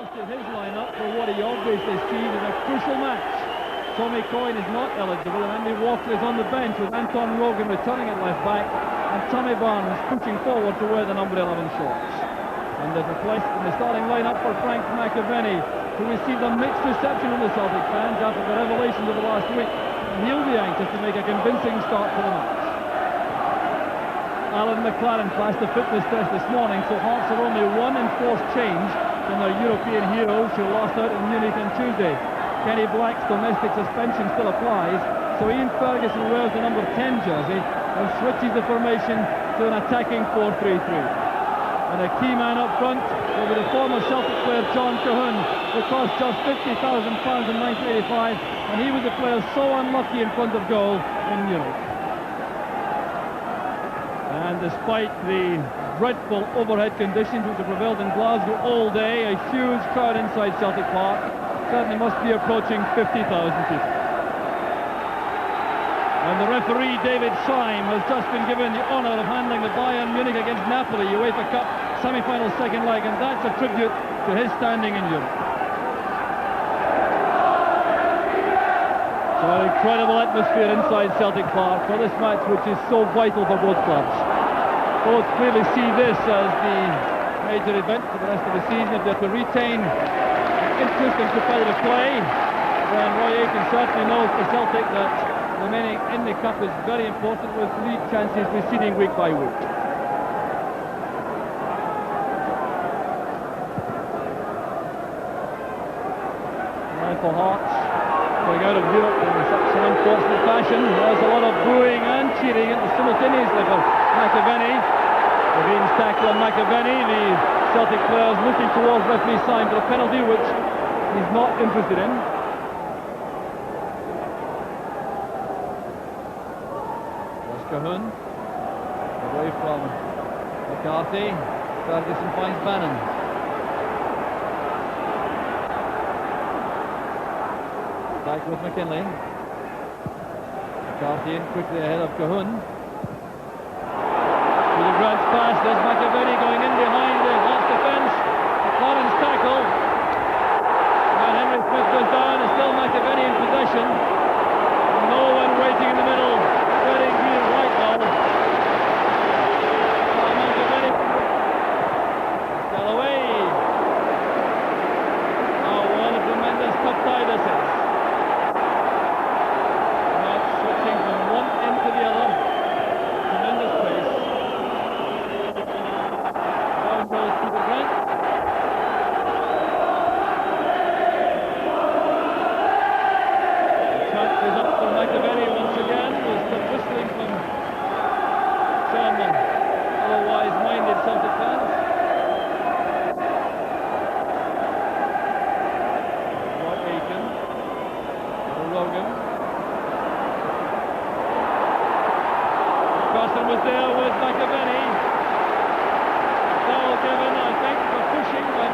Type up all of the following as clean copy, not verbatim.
adjusted his lineup for what he obviously sees as a crucial match. Tommy Coyne is not eligible, and Andy Walker is on the bench with Anton Rogan returning at left back and Tommy Barnes pushing forward to wear the number 11 shorts. And there's a place in the starting lineup for Frank McAvenny, who received a mixed reception from the Celtic fans after the revelations of the last week, and he'll be anxious to make a convincing start to the match. Alan McLaren passed the fitness test this morning, so Hearts are only one enforced change from their European heroes who lost out in Munich on Tuesday. Kenny Black's domestic suspension still applies, so Ian Ferguson wears the number 10 jersey and switches the formation to an attacking 4-3-3. And a key man up front will be the former Celtic player John Cahoon, who cost just £50,000 in 1985, and he was the player so unlucky in front of goal in Munich. And despite the dreadful overhead conditions which have prevailed in Glasgow all day, a huge crowd inside Celtic Park, certainly must be approaching 50,000 people. And the referee, David Syme, has just been given the honour of handling the Bayern Munich against Napoli UEFA Cup semi-final second leg, and that's a tribute to his standing in Europe. So an incredible atmosphere inside Celtic Park for this match, which is so vital for both clubs. Both clearly see this as the major event for the rest of the season. If they're to retain interest in competitive play, then Roy Aitken certainly knows for Celtic that remaining in the cup is very important, with league chances receding week by week. Now for Hearts, going out of Europe in such an unfortunate fashion. There's a lot of booing and cheering simultaneously for McAvenny. Levine's tackle on McAvenny. The Celtic players looking towards referee Syme for a penalty, which he's not interested in. Cahoon away from McCarthy. Ferguson finds Bannon. Back with McKinley. McCarthy in quickly ahead of Cahoon. With a Grant's pass, there's McAvenny going in behind the Hearts defence. McLaren's tackle. And Henry Smith goes down, and still McAvenny in possession. No one waiting in the middle. Very green right now. McAvenny. Still away. Oh, what a tremendous tough tie this is. Not switching from one end to the other. Tremendous pace. Down goes Peter Grant. The chance is up for McAvenny once again. Whistling from some otherwise minded Celtic fans. Roy Aitken, Rogan. Carson was there with McAvenny. Foul given, I think, for pushing, but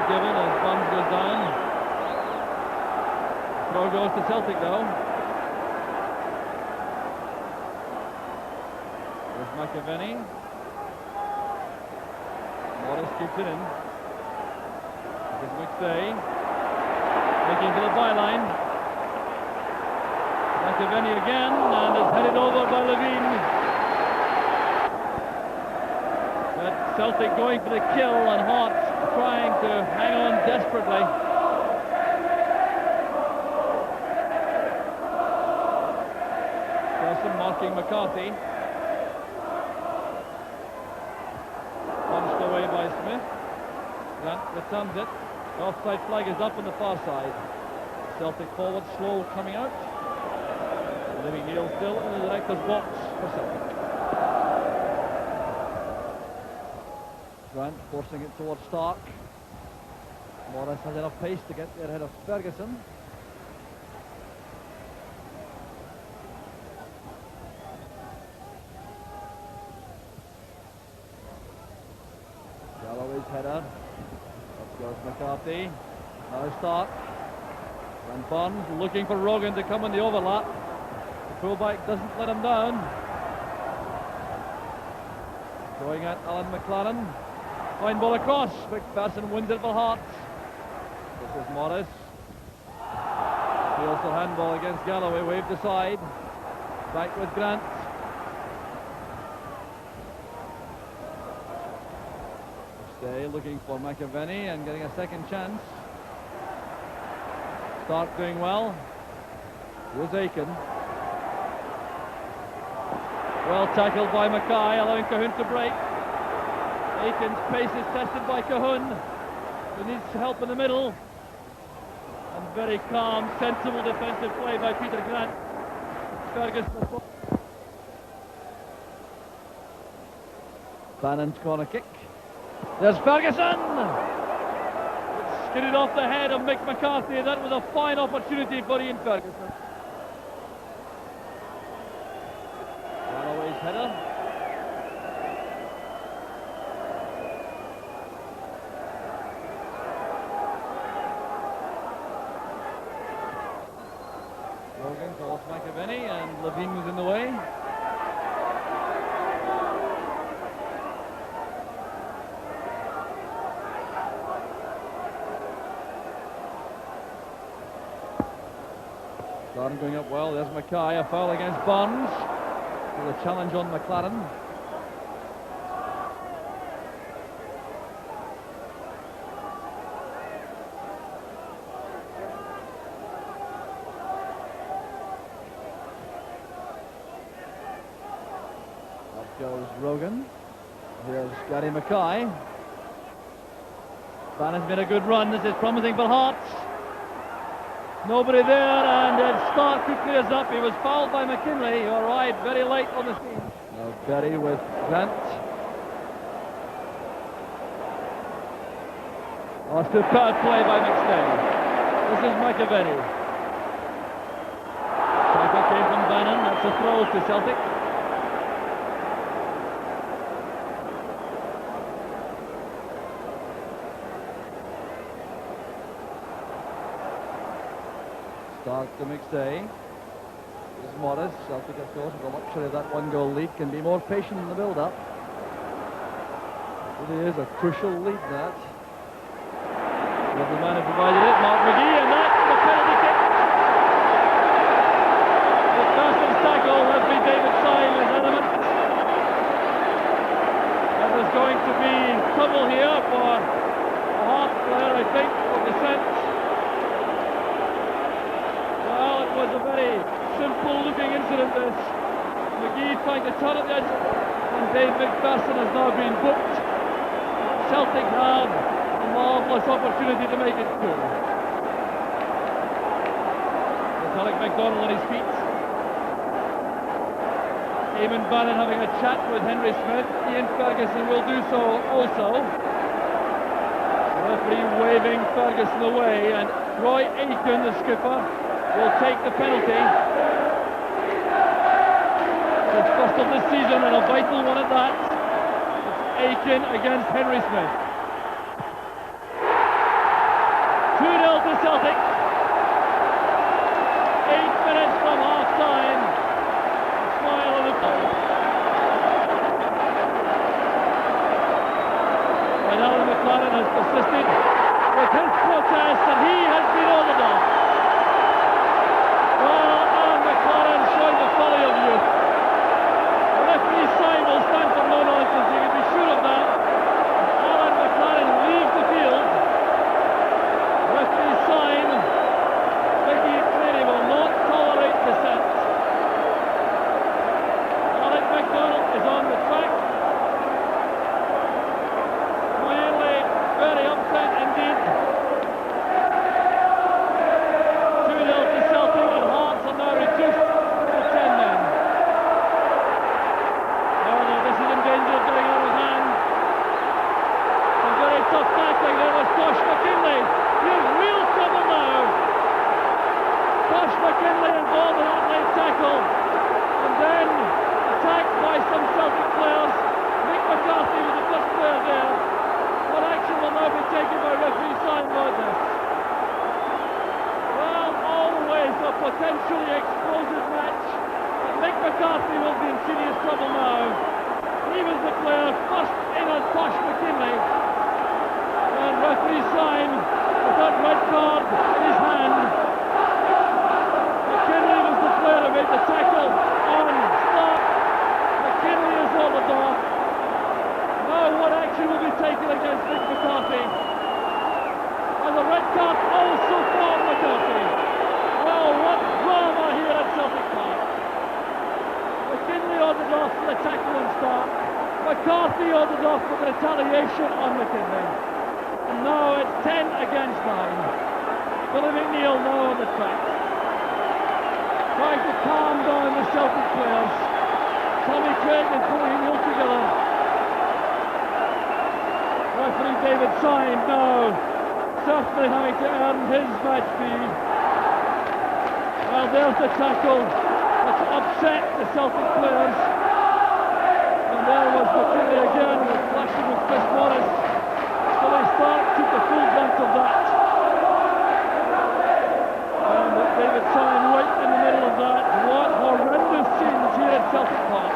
given as Bunds goes down. Throw goes to Celtic though. There's McAvenny. Morris keeps it in. There's McStay. Making to the byline. McAvenny again, and is headed over by Levine. But Celtic going for the kill, and Hearts trying to hang on desperately. Person marking McCarthy. Punched away by Smith. Grant returns it. The offside flag is up on the far side. Celtic forward slow coming out. mc.neil still in the director's box for Celtic. Grant forcing it towards Stark. Morris has enough pace to get there ahead of Ferguson. Galloway's header. Up goes McCarthy. Now Stark. And Burns looking for Rogan to come in the overlap. The fullback doesn't let him down. Going at Alan McLaren. Fine ball across. McPherson wins it for Hearts. This is Morris. Feels the handball against Galloway. Waved aside. Back with Grant. Stay looking for McAvenny and getting a second chance. Stark doing well. Here's Aiken. Well tackled by Mackay, allowing Cahoon to break. Aiken's pace is tested by Cahoon, who needs help in the middle. And very calm, sensible defensive play by Peter Grant. Ferguson. Bannon's corner kick. There's Ferguson! Skidded off the head of Mick McCarthy. That was a fine opportunity for Ian Ferguson. Galloway's header. Rogan calls McAvenny and Levine was in the way. Garden going up well. There's Mackay, a foul against Burns. With a challenge on McLaren. Up goes Rogan. Here's Gary Mackay. Bannon's made a good run. This is promising for Hearts. Nobody there, and Stark who clears up. He was fouled by McKinley, who arrived very late on the scene. Now Berry with Grant. Oh, superb play by McStay. This is McAvenny. Tackle came from Bannon. That's a throw to Celtic. Stark to McStay. Here's Morris. Celtic, of course, with the luxury of that one-goal lead, can be more patient in the build-up. It really is a crucial lead, that. Well, the man who provided it, Mark McGee, and that's the penalty kick. The Carson's tackle has been David Syme's element. And there's going to be trouble here for a half player, I think, for descent. Was a very simple-looking incident, this. McGee trying to turn it in, and Dave McPherson has now been booked. Celtic have a marvellous opportunity to make it two. There's Alec MacDonald on his feet. Eamon Bannon having a chat with Henry Smith. Ian Ferguson will do so also. The referee waving Ferguson away, and Roy Aiken, the skipper, will take the penalty. The first of the season, and a vital one at that. It's Aiken against Henry Smith. 2-0 to Celtic. 8 minutes from half-time. Smile on the phone. And Alan McLaren has persisted with his protest, and he has been audible. Well, Alan McLaren showing the folly of youth. The referee sign will stand for no nonsense, you can be sure of that. Alan McLaren leaves the field. Referee sign. Mickey Cleary will not tolerate dissent. Alec MacDonald is on the track. Clearly very upset indeed. McKinley involved in that late tackle. And then attacked by some Celtic players. Mick McCarthy was the first player there. What action will now be taken by referee Simon Rodgers? Well, always a potentially explosive match. But Mick McCarthy will be in serious trouble now. He was the player first in on Tosh McKinley. And referee Simon with that red card in his hand. McKinley was the player who made the tackle on start. McKinley is ordered off. Now what action will be taken against Mick McCarthy? And the red card also for McCarthy. Well, what drama here at Celtic Park. McKinley ordered off for the tackle on start. McCarthy ordered off for the retaliation on McKinley. And now it's 10 against 9. Billy McNeil now on the track, trying to calm down the Celtic players. Tommy Craig and pulling Neil together. Referee David Syme now certainly having to earn his match fee. Well, there's the tackle that's upset the Celtic players. And there was McKinley again with clashing with Chris Morris. Billy Stark took the full brunt of that. And David Syme right in the middle of that. What horrendous scenes here at Celtic Park.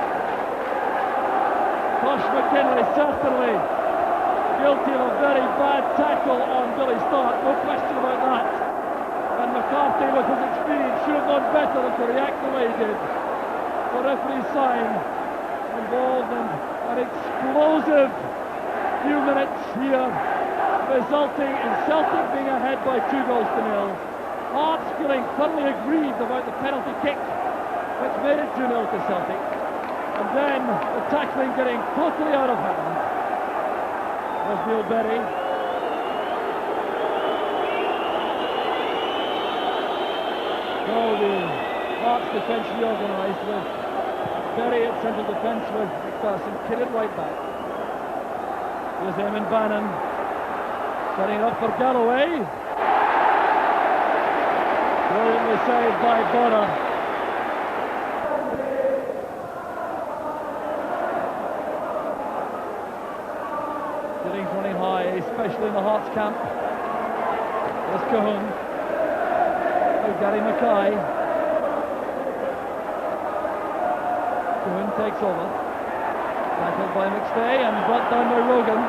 Tosh McKinley certainly guilty of a very bad tackle on Billy Stark, no question about that. And McCarthy, with his experience, should have done better than to react the way he did. The referee Syme involved in an explosive few minutes here, resulting in Celtic being ahead by 2-0. Hearts feeling thoroughly aggrieved about the penalty kick, which made it 2-0 to Celtic. And then the tackling getting totally out of hand. There's Neil Berry. So the Hearts defence reorganised with Berry at central defence with McPherson kidded right back. Here's Eamon Bannon setting it up for Galloway. Brilliantly saved by Bonner. Giddings running high, especially in the Hearts camp. There's Cahoon. Oh, Gary Mackay. Cahoon takes over. Tackled by McStay and brought down by Rogan.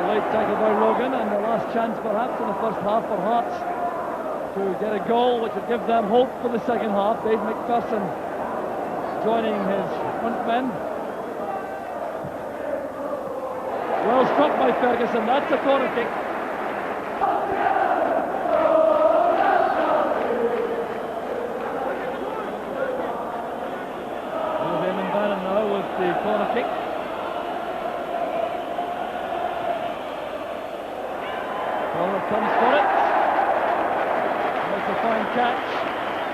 A late tackle by Rogan, and the last chance perhaps in the first half for Hearts to get a goal which would give them hope for the second half. Dave McPherson joining his front men. Well struck by Ferguson, that's a corner kick. There's Eamon Bannon now with the corner kick. Well, comes for it. Makes a fine catch.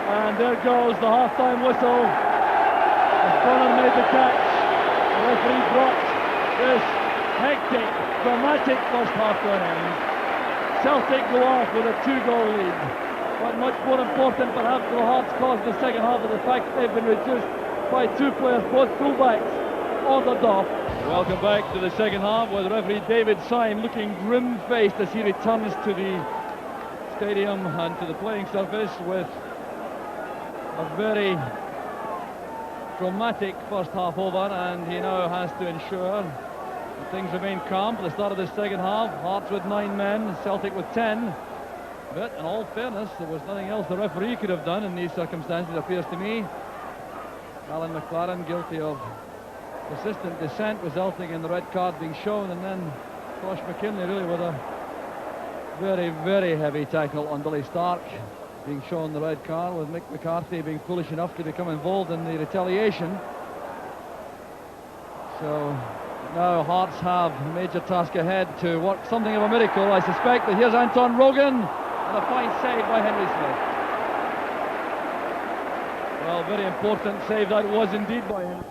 And there goes the half-time whistle. As Bonner made the catch, the referee brought this hectic, dramatic first half to an end. Celtic go off with a 2-goal lead. But much more important perhaps for the Hearts cause in the second half is the fact that they've been reduced by two players, both fullbacks, ordered off. Welcome back to the second half with referee David Syme looking grim-faced as he returns to the stadium and to the playing surface with a very dramatic first half over, and he now has to ensure that things remain calm for the start of the second half. Hearts with 9 men, Celtic with 10. But in all fairness, there was nothing else the referee could have done in these circumstances, it appears to me. Alan McLaren guilty of persistent dissent, resulting in the red card being shown, and then Tosh McKinley really with a very, very heavy tackle on Billy Stark being shown the red card, with Mick McCarthy being foolish enough to become involved in the retaliation. So now Hearts have a major task ahead to work something of a miracle, I suspect. But here's Anton Rogan and a fine save by Henry Smith. Well, very important save that was indeed by him.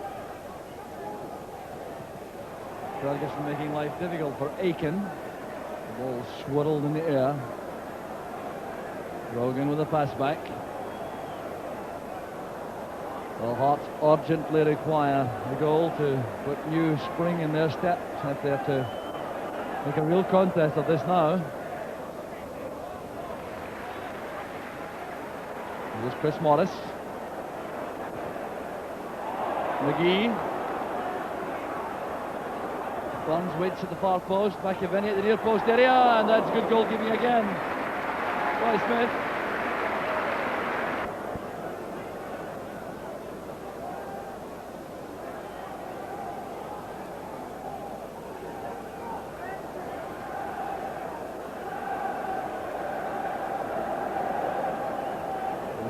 Ferguson making life difficult for Aiken. The ball swirled in the air. Brogan with a pass back. Well, Hearts urgently require a goal to put new spring in their step if they're to make a real contest of this now. Here's Chris Morris. McGee. Burns waits at the far post. McAvenny at the near post area, and that's good goalkeeping again by Smith.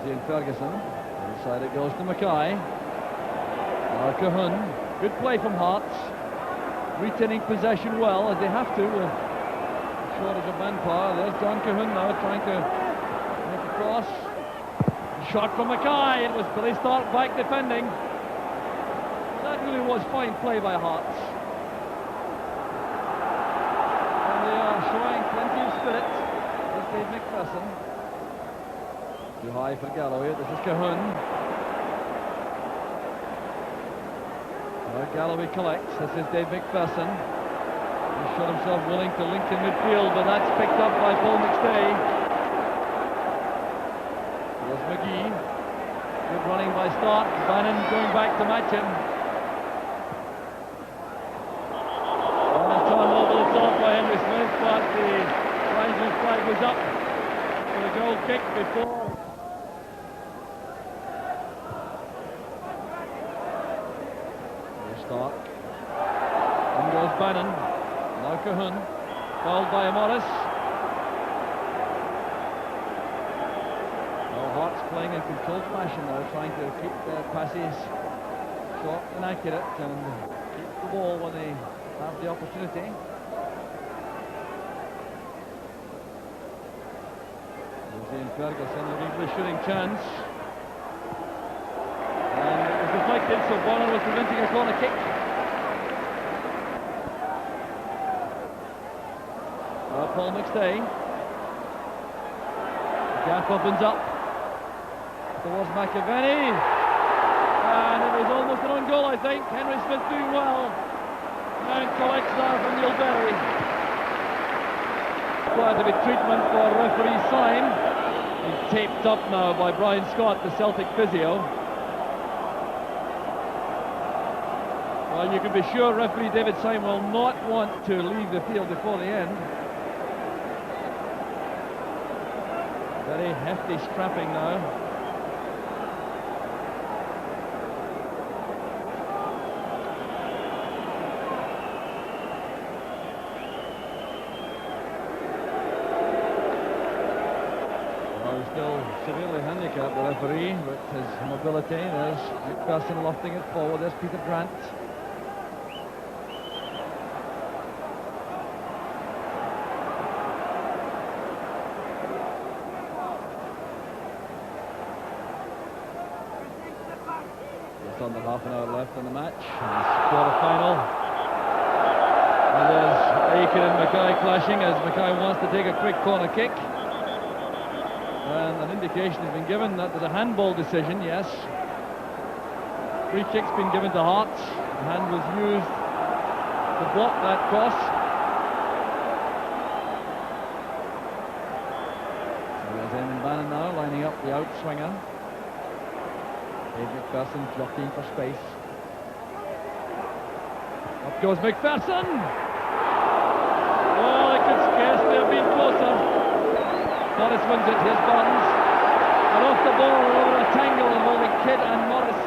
Ian Ferguson. Inside it goes to Mackay. Now Cahun. Good play from Hearts. Retaining possession well, as they have to. Short of manpower. There's John Cahun now trying to make a cross. Shot from Mackay. It was Billy Stark back defending. That really was fine play by Hearts. And they are showing plenty of spirit. This is Dave McPherson. Too high for Galloway. This is Cahun. Galloway collects. This is Dave McPherson. He showed himself willing to link in midfield, but that's picked up by Paul McStay. Here's McGee. Good running by Stark. Bannon going back to match him. And turn over the top by Henry Smith, but the linesman flag was up for the goal kick before. Stark. In goes Bannon. Now Cahun. Fouled by Morris. Well, Hearts playing in controlled fashion now, trying to keep their passes short and accurate and keep the ball when they have the opportunity. There's Ian Ferguson looking for a shooting chance. Deflected, so Bonner was preventing a corner kick. Paul McStay. The gap opens up towards McAvenny. And it was almost an own goal, I think. Henry Smith doing well. And collects now from Neil Berry. Required to be treatment for referee Syme. He's taped up now by Brian Scott, the Celtic physio. Well, you can be sure referee David Syme will not want to leave the field before the end. Very hefty strapping now. Well, he's still severely handicapped, the referee, with his mobility. There's McPherson lofting it forward. There's Peter Grant. Under half an hour left in the match. Quarter-final. And there's Aiken and Mackay clashing as Mackay wants to take a quick corner kick. And an indication has been given that there's a handball decision, yes. Free kick's been given to Hearts. The hand was used to block that cross. So there's Eamon Bannon now lining up the outswinger. Dave McPherson jockeying for space. Up goes McPherson! Oh, it could scarcely have been closer. Morris wins it, here's Burns. And off the ball over a tangle involving Kidd and Morris.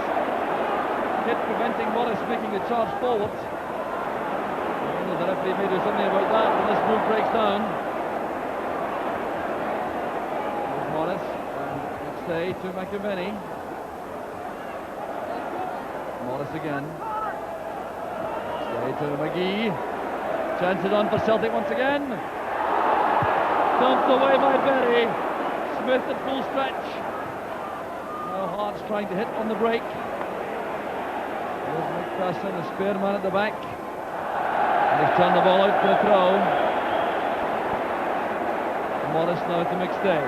Kidd preventing Morris making the charge forward. The referee may do something about that when this move breaks down. Here's Morris and McStay to McAvenny. Morris again. Stay to McGee. Chances on for Celtic once again. Dumped away by Berry. Smith at full stretch. Now Hearts trying to hit on the break. There's McPherson, a spare man at the back. And he's turned the ball out for a throw. Morris now to McStay.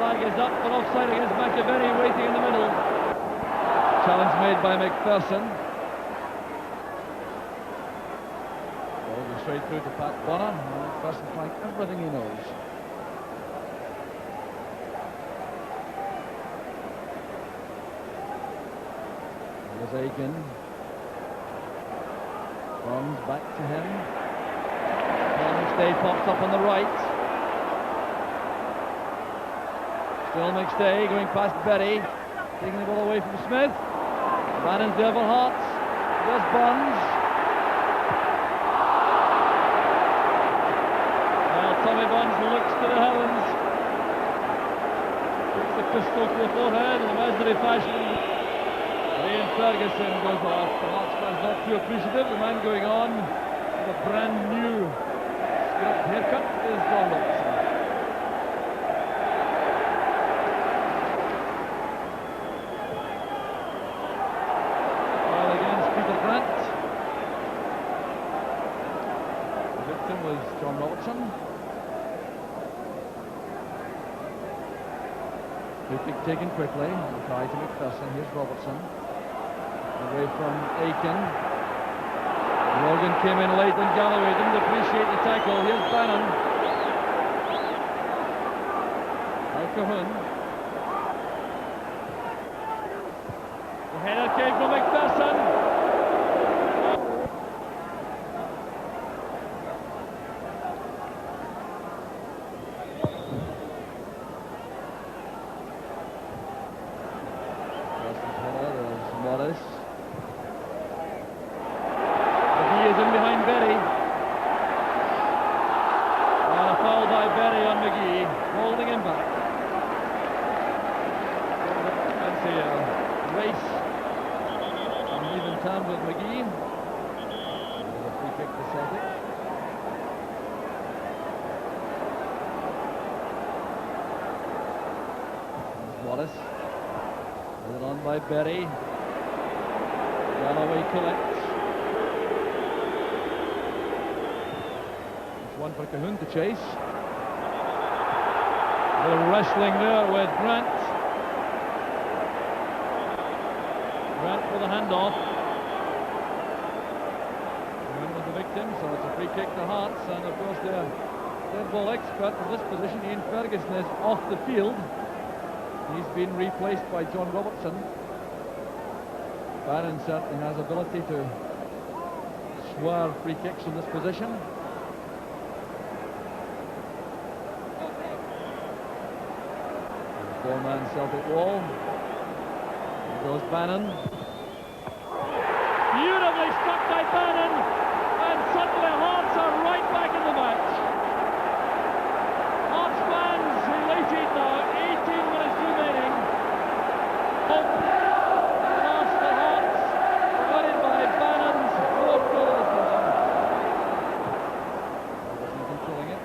flag is up for offside against McAvenny, waiting in the middle. Challenge made by McPherson. Ball goes straight through to Pat Bonner. McPherson trying everything he knows. There's Aiken. Bonds back to him. McStay pops up on the right. Still McStay going past Berry. Taking the ball away from Smith. Bannon's there for Hearts. There's Bonds. Well, Tommy Bonds looks to the heavens. Takes the pistol to the forehead in a Mesbury fashion. Ian Ferguson goes off. The Hearts fans not too appreciative. The man going on with a brand new haircut is John Robertson. Well, against Peter Grant. The victim was John Robertson. Free kick taken quickly. Try to McPherson. Here's Robertson. Away from Aiken. Morgan came in late and Galloway didn't appreciate the tackle. Here's Bannon. Al-Cahoon. The header came from McPherson. First header, there's Morris. He is in behind Berry. And a foul by Berry on McGee, holding him back. Fancy a race on even terms with McGee. There's a free kick to Celtic. There's Wallace. Put it on by Berry. Galloway collects. One for Cahoon to chase. A little wrestling there with Grant. Grant for the handoff. Cahoon was the victim, so it's a free kick to Hearts, and of course their ball expert for this position, Ian Ferguson, is off the field. He's been replaced by John Robertson. Bannon certainly has ability to swerve free kicks from this position. Four-man Celtic wall. Here goes Bannon. Beautifully struck by Bannon, and suddenly Hearts are right back in the match. Hearts fans elated now. 18 minutes remaining. Hope lost the Hearts, provided by Bannon's fourth goal of the season. Wasn't controlling it.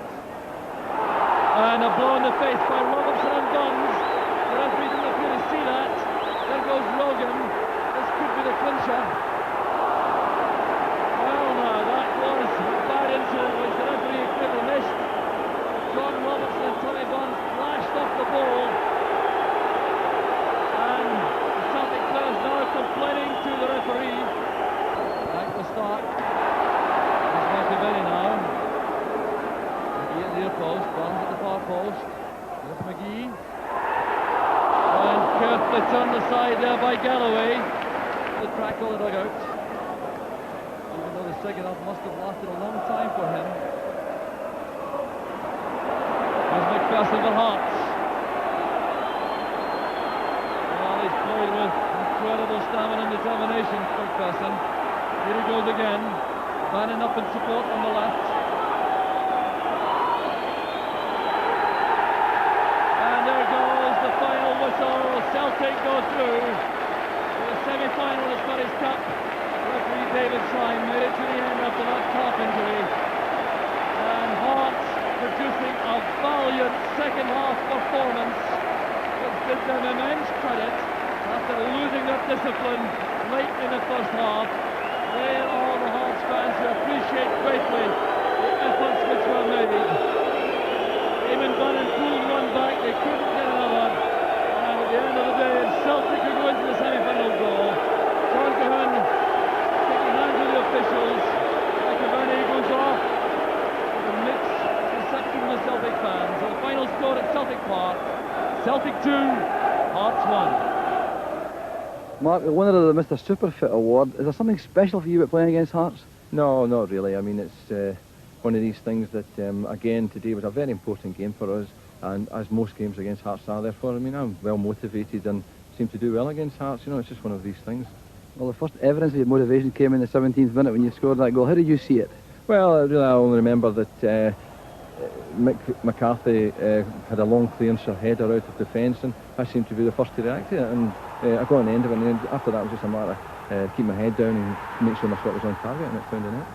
And a blow in the face by Robertson and Guns. The referee didn't appear to see that. There goes Logan. This could be the clincher. Well, now, that was a bad incident which the referee clearly missed. John Robertson and Tommy Bonds flashed off the ball. And the Celtic players now complaining to the referee. Back to start. Here's McAvenny now. McGee at the near post. Bonds at the far post. Here's McGee. And carefully turned aside there by Galloway. The track all the dugout. Even though the second half must have lasted a long time for him. There's McPherson for Hearts. Well, he's played with incredible stamina and determination, McPherson. Here he goes again. Bannon up in support on the left. And there goes the final whistle. Celtic go through to the semi-final of the Scottish Cup. Referee David Syme made it to the end after that calf injury. And Hearts producing a valiant second half performance, which did them immense credit after losing their discipline late in the first half. They are the Hearts fans who appreciate greatly the efforts which were made. Eamon Bannon pulled one back, they couldn't get another. Celtic 2, Hearts 1. Mark, the winner of the Mr. Superfit Award, is there something special for you about playing against Hearts? No, not really. I mean, it's one of these things that, again, today was a very important game for us, and as most games against Hearts are, therefore, I mean, I'm well motivated and seem to do well against Hearts. You know, it's just one of these things. Well, the first evidence of your motivation came in the 17th minute when you scored that goal. How did you see it? Well, really, I only remember that Mick McCarthy had a long clearance or header out of defence, and I seemed to be the first to react to it, and I got on the end of it, and then after that it was just a matter of keep my head down and make sure my shot was on target, and it found the net.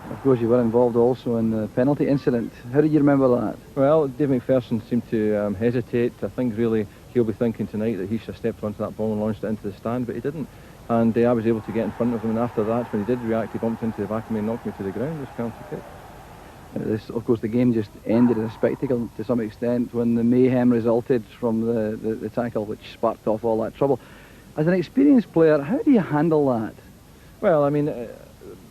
Of course, you were involved also in the penalty incident. How did you remember that? Well, Dave McPherson seemed to hesitate. I think really he'll be thinking tonight that he should have stepped onto that ball and launched it into the stand, but he didn't. And I was able to get in front of him, and after that, when he did react, he bumped into the back of me and knocked me to the ground. It was penalty kick. This, of course, the game just ended in a spectacle to some extent when the mayhem resulted from the tackle which sparked off all that trouble. As an experienced player, how do you handle that? Well, I mean,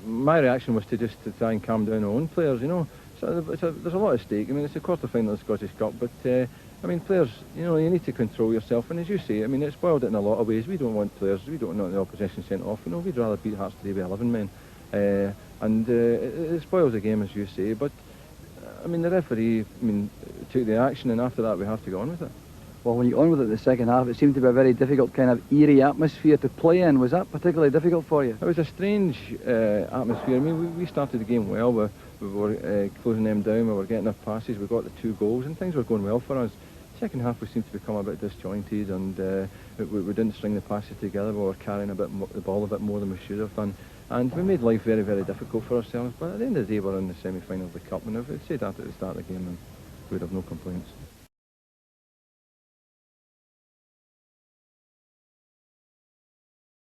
my reaction was to try and calm down our own players, you know. So there's a lot at stake. I mean, it's a quarter-final of the Scottish Cup, but I mean, players, you know, you need to control yourself, and as you say, I mean, it's spoiled it in a lot of ways. We don't want players, we don't want the opposition sent off, you know, we'd rather beat Hearts today with 11 men. It spoils the game, as you say, but I mean, the referee, I mean, took the action, and after that we have to go on with it. Well, when you got on with it in the second half, it seemed to be a very difficult kind of eerie atmosphere to play in. Was that particularly difficult for you? It was a strange atmosphere. I mean, we started the game well. We were closing them down, we were getting our passes, we got the 2 goals, and things were going well for us. Second half we seemed to become a bit disjointed, and we didn't string the passes together. We were carrying the ball a bit more than we should have done, and we made life very, very difficult for ourselves. But at the end of the day, we're in the semi-final of the Cup, and if we'd said that at the start of the game, then we'd have no complaints.